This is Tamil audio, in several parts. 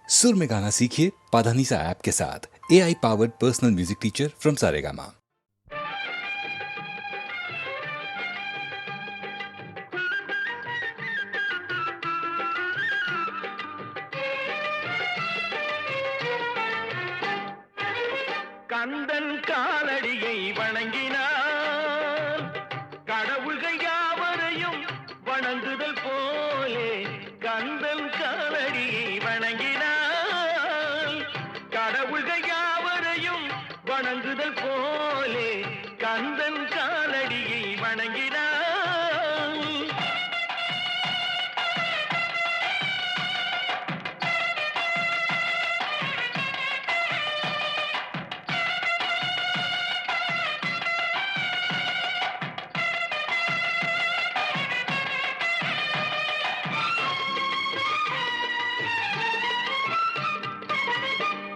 सुर में गाना सीखिए पाधानीसा ऐप के साथ। AI powered personal music teacher from Saregama. Kandan காலடியை வணங்கினான் கடவுள்கள் யாவரையும் வணங்குதல் போலே. கந்தன் காலடியை வணங்கினான் கடவுள்கள் யாவரையும் வணங்குதல் போலே. கந்தன் காலடியை வணங்கினான்.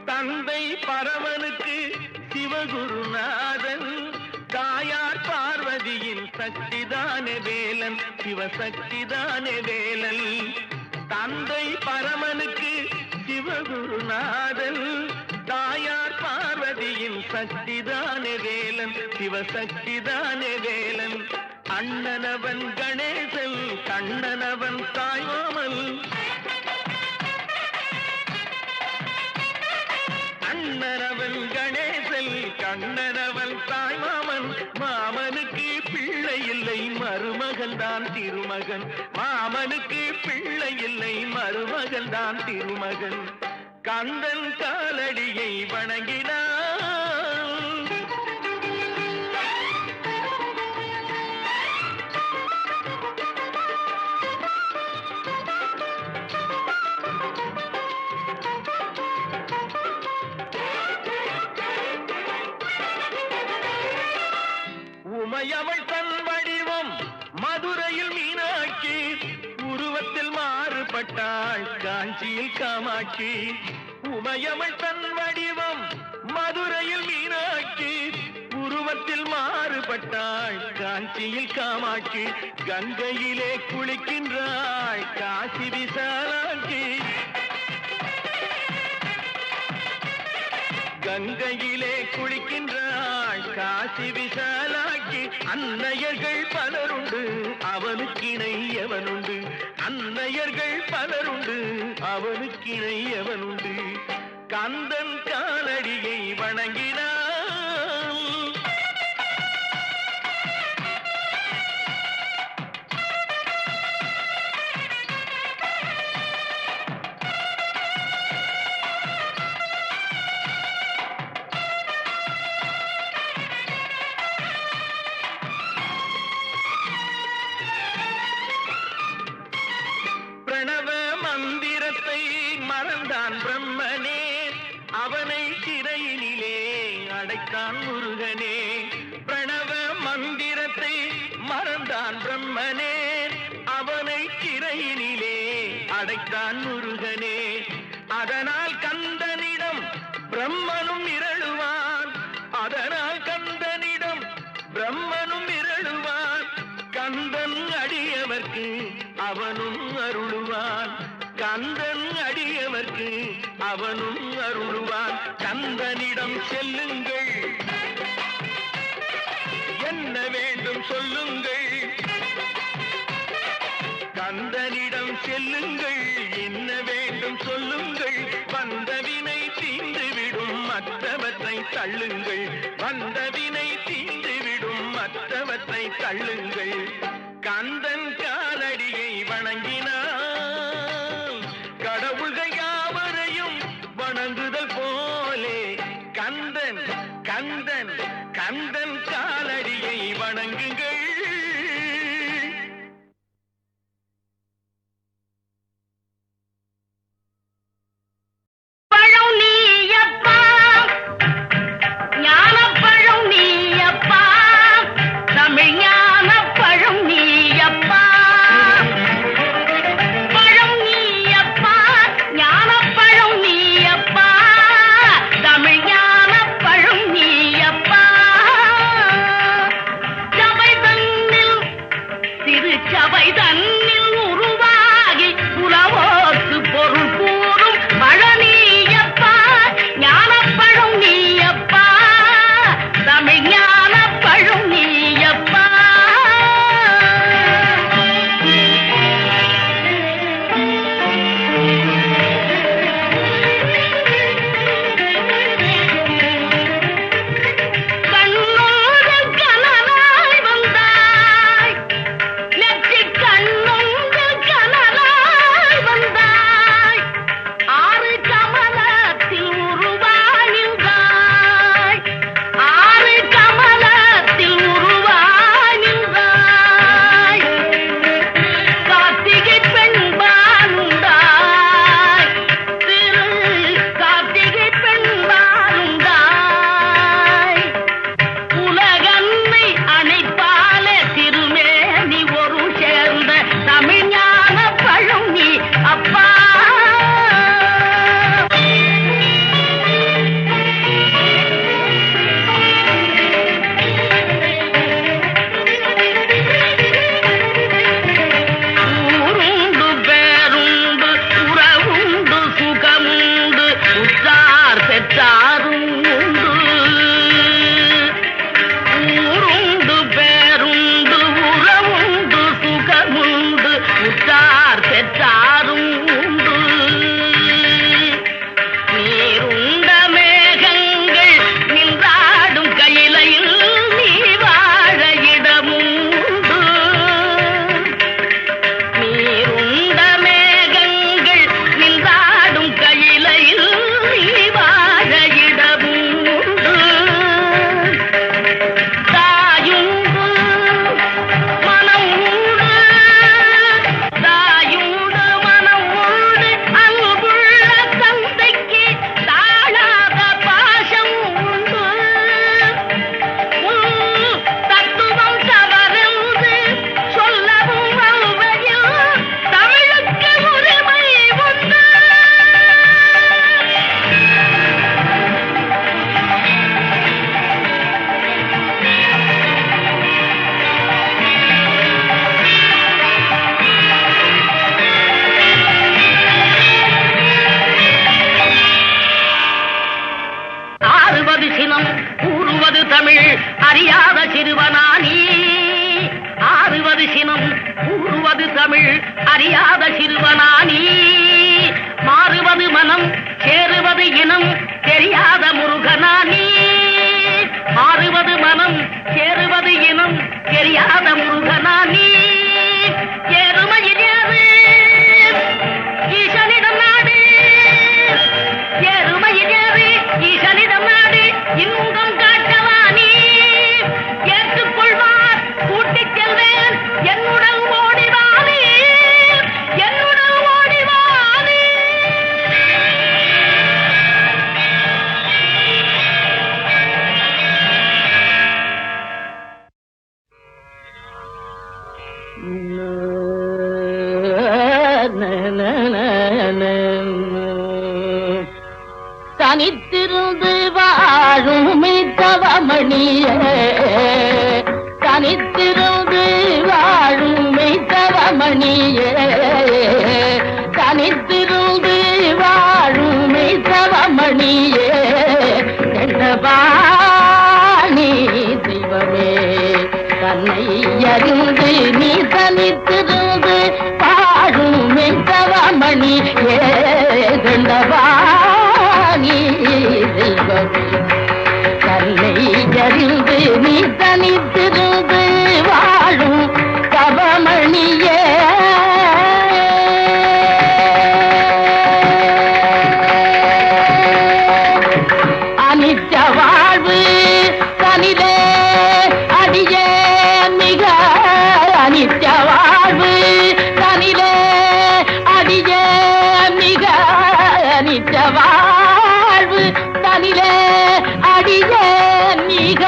தந்தை பரமனுக்கு சிவகுருநாதன், தாயார் பார்வதியின் சக்திதானே வேலன், சிவசக்திதானே வேலன். தந்தை பரமனுக்கு சிவகுருநாதன், தாயார் பார்வதியின் சக்திதானே வேலன், சிவசக்திதானே வேலன். அண்ணனவன் கணேசன், கண்ணனவன் தாய்மாமன். அண்ணனவன் கணேசன், கண்ணனவன் தாய்மாமன். மாமனுக்கு பிள்ளை இல்லை, மருமகன் தான் திருமகன். மாமனுக்கு பிள்ளை இல்லை, மருமகன் தான் திருமகன். கந்தன் காலடியை வணங்கினான். உமையவள் தன் வடிவம் மதுரையில் மீனாட்சி, உருவத்தில் மாறுபட்டாள் காஞ்சியில் காமாட்சி. உமையவள் தன் வடிவம் மதுரையில் மீனாட்சி, உருவத்தில் மாறுபட்டாள் காஞ்சியில் காமாட்சி. கங்கையிலே குளிக்கின்றாள் காசி விசாலாட்சி. கங்கையிலே குளிக்கின்றாள் காசி விசாலாட்சி. அன்னையர்கள் பலருண்டு, அவனுக்கிணை எவனுண்டு. அன்னையர்கள் பலருண்டு, அவனுக்கிணை எவனுண்டு. கந்தன் காலடியை வணங்கினான். பிரணவ மந்திரத்தை மறந்தான் பிரம்மனே, அவனை சிறையினிலே அடைத்தான் முருகனே. பிரணவ மந்திரத்தை மறந்தான் பிரம்மனே, அவனை சிறையினிலே அடைத்தான் முருகனே. அதனால் கந்தனிடம் பிரம்மனும் இரழுவான், அதனால் கந்தனிடம் பிரம்மனும் இரழுவான். கந்தன் அடியவர்க்கு அவனும் அருளுவான், கந்தன் அடியவர்க்கு அவனும் அருளுவான். கந்தனிடம் செல்லுங்கள், என்ன வேண்டும் சொல்லுங்கள். கந்தனிடம் செல்லுங்கள், என்ன வேண்டும் சொல்லுங்கள். வந்தவினை தீர்ந்துவிடும், மற்றவற்றை தள்ளுங்கள். வந்தவினை தீர்ந்துவிடும், மற்றவற்றை தள்ளுங்கள். கந்தன் காலடியை வணங்கினான் கடவுள்கள் யாவரையும் வணங்குதல் போலே. கந்தன் கந்தன் கந்தன் காலடியை வணங்குங்கள். பழம் நீயப்பா, ஞானப்பழம் நீயப்பா, தமிழ் ஞானப்பழம் தமிழ் அறியாத சிறுவனானி மாறுவது மனம் சேருவது இனம் தெரியாத முருகனானி மாறுவது மனம் சேருவது இனம் தெரியாத முருகனானி ஏறுமையில் ஏறு ஈசனிடம் நாடு ஏறுமையில் ஏறு ஈசனிடம் நாடு இன்பம் காட்டவானி ஏற்றுக்கொள்வார் கூட்டிச் செல்வேன் என்னுடன் ஓடிவானி என்னுடன் ஓடிவானி தனித்திருந்து வாழும் தவமணியே தனித்திருந்து வாழும் தவமணியே தனித்திருந்து வாழும் தவமணியே என்னவாணி தெய்வமே தன்னை அறிந்து நீ தனித்திருந்து வாழும் தவமணி ஏதண்டவாணி தெய்வமே தன்னை அறிந்து நீ தனித்திருந்து வாழும் தவமணியே அனித்ய வாழ்வு தனிலே அடியே மிக அனித்ய வாழ்வு தனிலே அடியே மிக அனித்ய வாழ்வு தனிலே அடியே மிக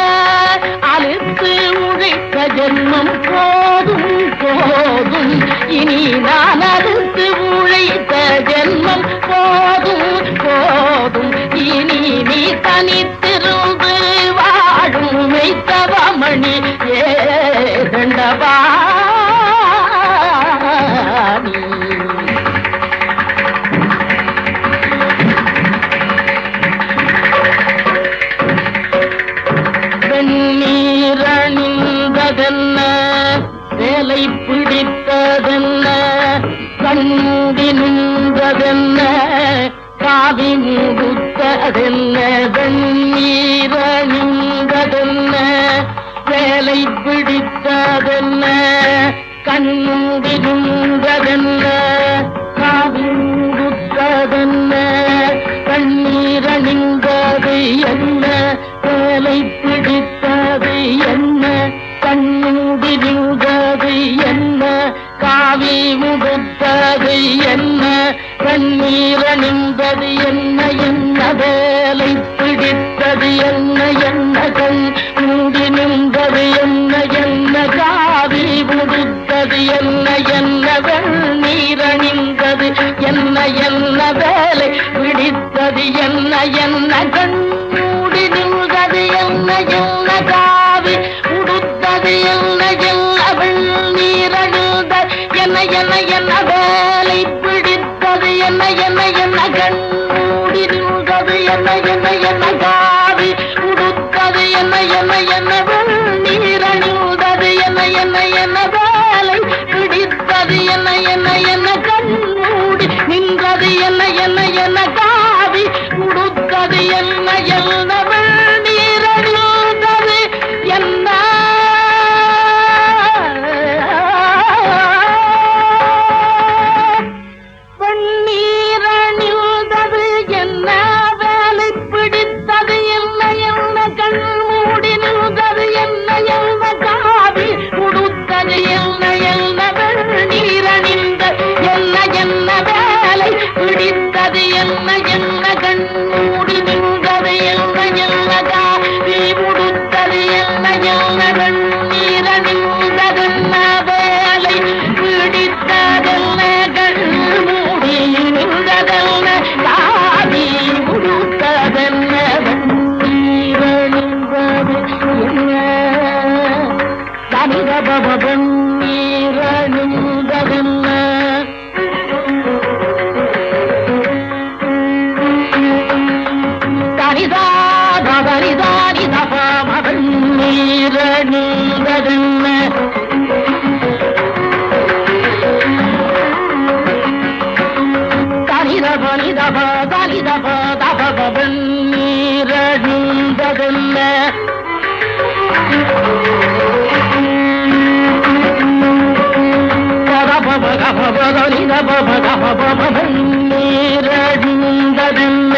அழுத்து உழைத்த ஜென்மம் போதும் போதும் இனி நான் அழுத்து உழைத்த ஜென்மம் போதும் போதும் இனி நீ தனித்திருந்து வாழும் வைத்தவமணி ஏதண்டவாணி வெண்ணீரணிந்ததென்ன வேலை பிடித்ததென்ன கண்டி நின்றதென்ன காவி முடுத்ததென்ன வெண்ணீரணிந்ததென்ன வேலை பிடித்ததென்ன கண்டி நின்றதென்ன காவி முடுத்ததென்ன கண்ணீரணிந்தது என்ன வேலை பிடித்தது என்ன கண்ணூடி நின்றது என்ன காவி முடுத்தது என்ன கண்ணீரணிந்தது என்ன என்ன வேலை பிடித்தது என்ன என்ன கண் மூடி நின்றது என்ன என்ன காவி முடுத்தது என்ன என்ன வெண்ணீரணிந்தது என்ன என்ன வேலை பிடித்தது என்ன என்ன கண் மூடி நின்றது என்ன என்ன காவி உடுத்தது என்ன என்ன வெண்ணீரணிந்த என்ன என்ன என்ன வேலை பிடித்தது என்ன என்ன என்ன கண் மூடி நின்றது என்ன என்ன என்ன காவி உடுத்தது என்ன என்ன என்ன வெண்ணீரணிந்தது என்ன என்ன என்ன வேலை பிடித்தது என்ன என்ன என்ன கண் மூடி நின்றது என்ன என்ன என்ன காவி உடுத்தது என்ன என்ன வெண்ணீரணிந்தது என்ன வெண்ணீரணிந்தது என்ன வேலை பிடித்தது என்ன என்ன கண் மூடி நின்றது என்ன என்ன காவி உடுத்தது என்ன என்ன வெண்ணீரணிந்த என்ன என்ன வேலை பிடித்தது என்ன என்ன கண் மூடி நின்றது என்ன என்ன காவி உடுத்தது என்ன என்ன வெண்ணீரணிந்தது என்ன வேலை பிடித்ததென்ன கண் மூடி நின்றதென்ன காவி உடுத்ததென்ன வெண்ணீரணிந்தது என்ன தனிதபவ வெண்ணீரணிந்ததென்ன நீரடிந்ததென்ன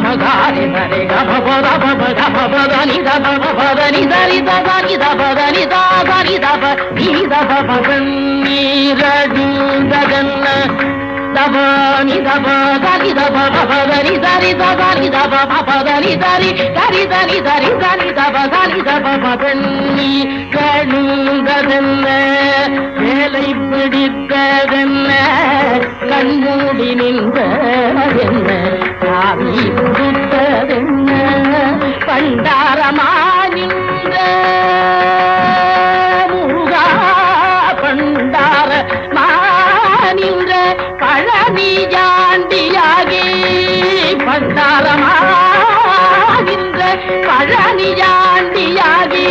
மகாரி நரே கபபத பபதனி தபபதனி தரி ததனி தபதனி தாதனி தப நீ தபபதன் நீரடிந்ததென்ன தபனி தபதனி தபபதனி தரி ததனி தபபதனி தரி தரி தனி தரி தனி தபதனி தபபதன் நீரடிந்ததென்ன வேலை பிடித்ததென்ன கண்மூடி நின்றதென்ன காவி கொடுத்ததென்ன பண்டாரமா நின்ற முருகா பண்டாரமா நின்ற பழனி ஜாண்டியாகி பண்டாரமா நின்ற பழனி ஜாண்டியாகி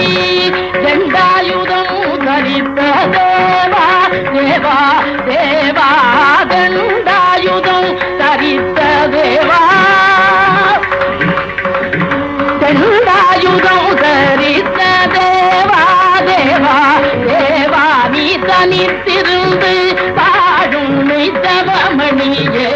தண்டாயுதம் தரித்த தேவா தேவா தேவா தண்டாயுதம் தரித்த தேவா தண்டாயுதம் தரித்த தேவா தேவா தேவா நீ தனித்திருந்து பாடும் நித்தவமணியே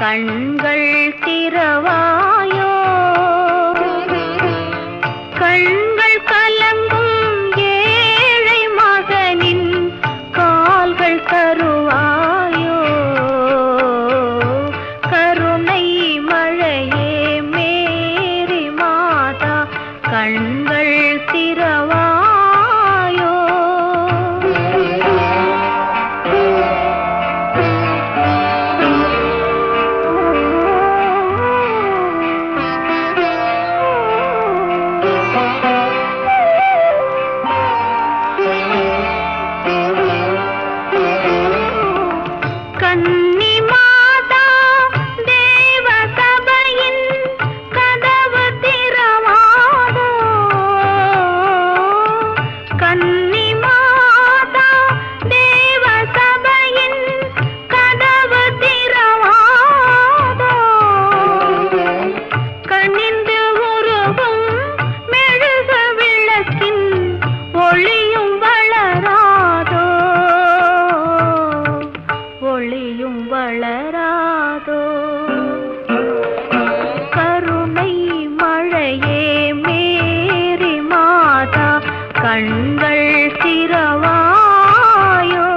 கண்கள் திறவாயோ கண்கள் கலங்கும் ஏழை மகனின் கால்கள் தருவாயோ கருணை மழையே மேரி மாதா கண்கள் திறவாயோ கன்னி மாதா தேவ சபையின் கதவு திறவாதோ கன்னி மாதா தேவ சபையின் கதவு திறவாதோ கனிந்து உருகும் மெழுகு விளக்கின் ஒளியும் வளராதோ ஒளியும் வளராதோ கருணை மழையே மேரி மாதா கண்கள் திறவாயோ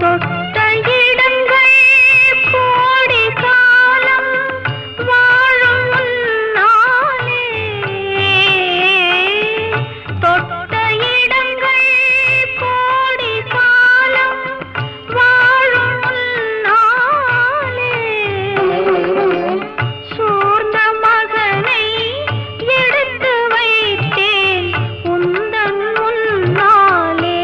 தொட்ட இடங்கள் கோடி காலம் வாழும் முன்னாலே தொட்ட இடங்கள் கோடி காலம் வாழும் முன்னாலே சோர்ந்த மகனை எடுத்து வைத்தேன் உந்தன் முன்னாலே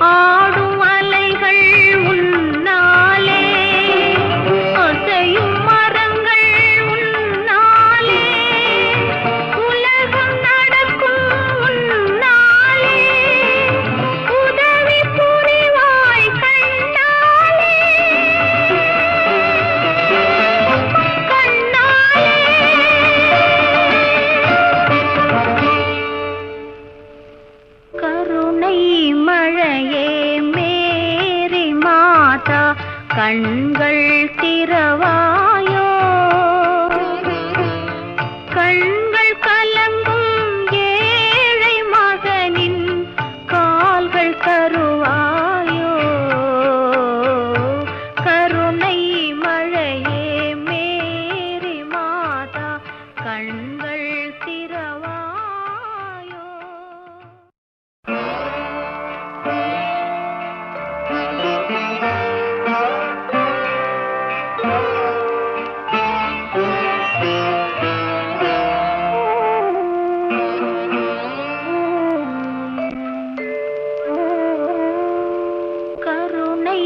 ஆடும் அலைகள் உன்னாலே அசையும் மரங்கள் உன்னாலே உலகம் நடக்கும் உன்னாலே உதவி புரிவாய் கண்ணாலே கருணை மழையே மேரி மாதா கண்கள் திறவாயோ கண்கள் கலங்கும் ஏழை மகனின் கால்கள் தருவாயோ கருணை மழையே மேரி மாதா கண்கள் திறவாயோ கருணை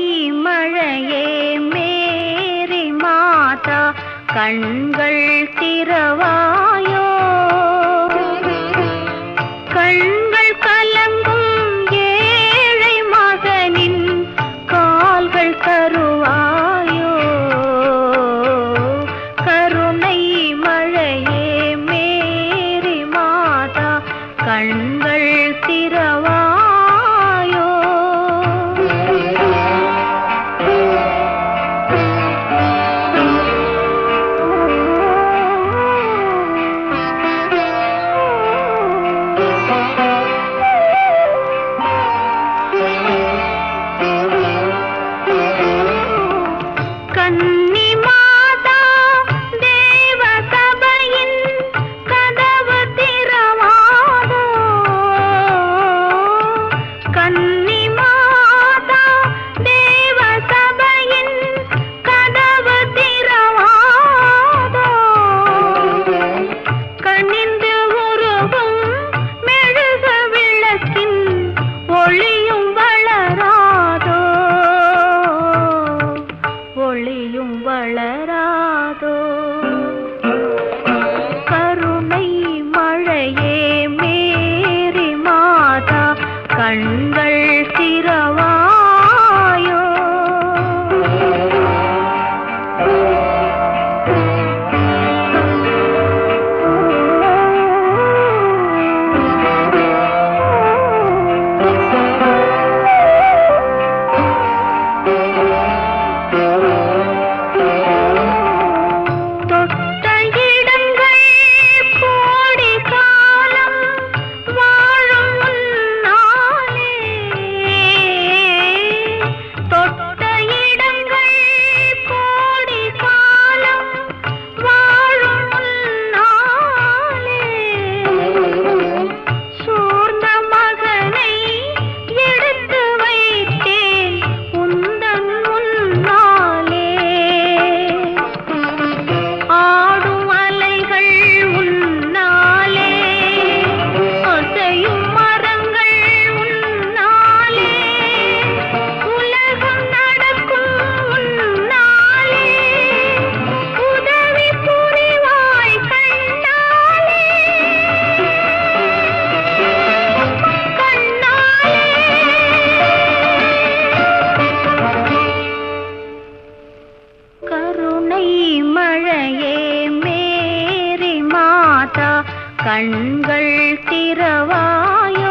மழையே மேரி மாதா கண்கள் திறவாயோ கண்கள் கலங்கும் ஏழை மகனின் கால்கள் தருவாயோ கருணை மழையே மேரி மாதா கண்கள் திறவாயோ கண்கள் திறவாய